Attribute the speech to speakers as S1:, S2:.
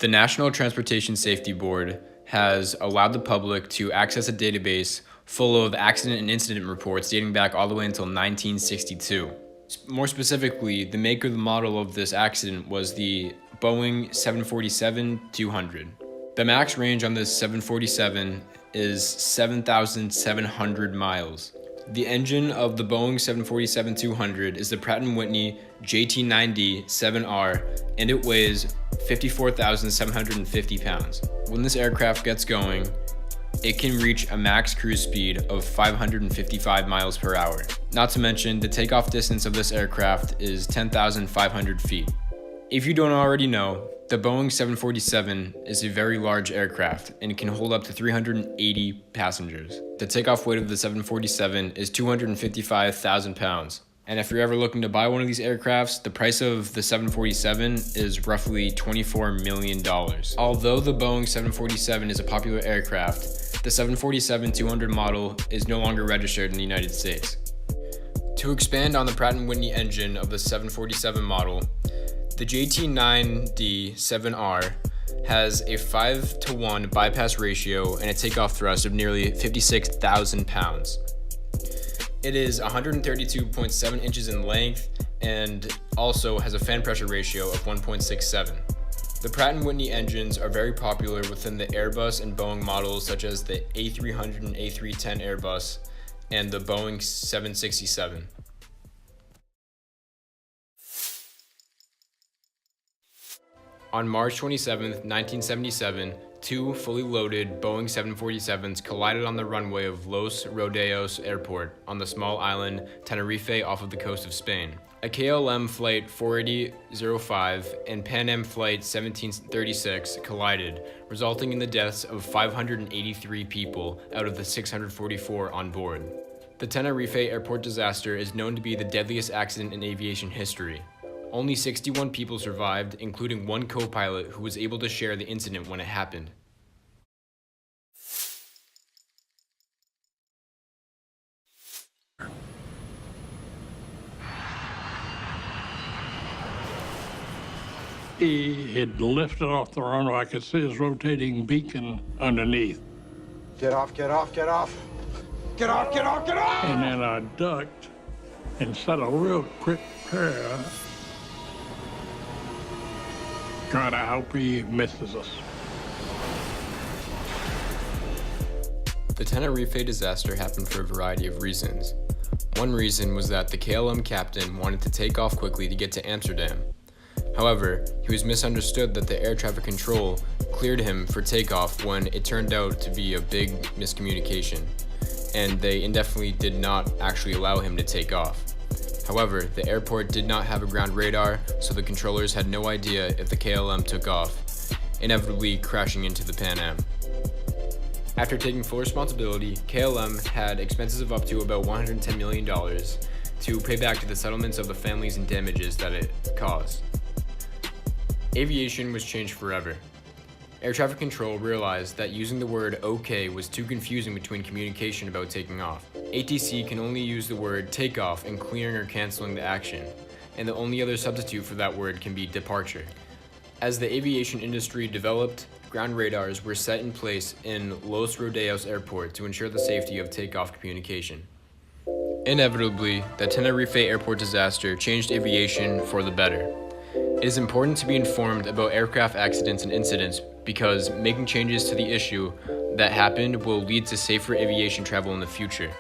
S1: The National Transportation Safety Board has allowed the public to access a database full of accident and incident reports dating back all the way until 1962. More specifically, the make or the model of this accident was the Boeing 747-200. The max range on this 747 is 7,700 miles. The engine of the Boeing 747-200 is the Pratt & Whitney JT9D-7R, and it weighs 54,750 pounds. When this aircraft gets going, it can reach a max cruise speed of 555 miles per hour. Not to mention, the takeoff distance of this aircraft is 10,500 feet. If you don't already know, the Boeing 747 is a very large aircraft and can hold up to 380 passengers. The takeoff weight of the 747 is 255,000 pounds. And if you're ever looking to buy one of these aircrafts, the price of the 747 is roughly $24 million. Although the Boeing 747 is a popular aircraft, the 747-200 model is no longer registered in the United States. To expand on the Pratt & Whitney engine of the 747 model, the JT9D-7R has a 5-to-1 bypass ratio and a takeoff thrust of nearly 56,000 pounds. It is 132.7 inches in length and also has a fan pressure ratio of 1.67. The Pratt & Whitney engines are very popular within the Airbus and Boeing models such as the A300 and A310 Airbus and the Boeing 767. On March 27, 1977, two fully loaded Boeing 747s collided on the runway of Los Rodeos Airport on the small island Tenerife off of the coast of Spain. A KLM Flight 48005 and Pan Am Flight 1736 collided, resulting in the deaths of 583 people out of the 644 on board. The Tenerife Airport Disaster is known to be the deadliest accident in aviation history. Only 61 people survived, including one co-pilot who was able to share the incident when it happened.
S2: He had lifted off the runway. I could see his rotating beacon underneath.
S3: Get off, get off, get off. Get off, get off, get off!
S2: And then I ducked and said a real quick prayer, trying to hope he misses us.
S1: The Tenerife disaster happened for a variety of reasons. One reason was that the KLM captain wanted to take off quickly to get to Amsterdam. However, he was misunderstood that the air traffic control cleared him for takeoff when it turned out to be a big miscommunication, and they indefinitely did not actually allow him to take off. However, the airport did not have a ground radar, so the controllers had no idea if the KLM took off, inevitably crashing into the Pan Am. After taking full responsibility, KLM had expenses of up to about $110 million to pay back to the settlements of the families and damages that it caused. Aviation was changed forever. Air traffic control realized that using the word OK was too confusing between communication about taking off. ATC can only use the word takeoff in clearing or canceling the action, and the only other substitute for that word can be departure. As the aviation industry developed, ground radars were set in place in Los Rodeos Airport to ensure the safety of takeoff communication. Inevitably, the Tenerife Airport disaster changed aviation for the better. It is important to be informed about aircraft accidents and incidents because making changes to the issue that happened will lead to safer aviation travel in the future.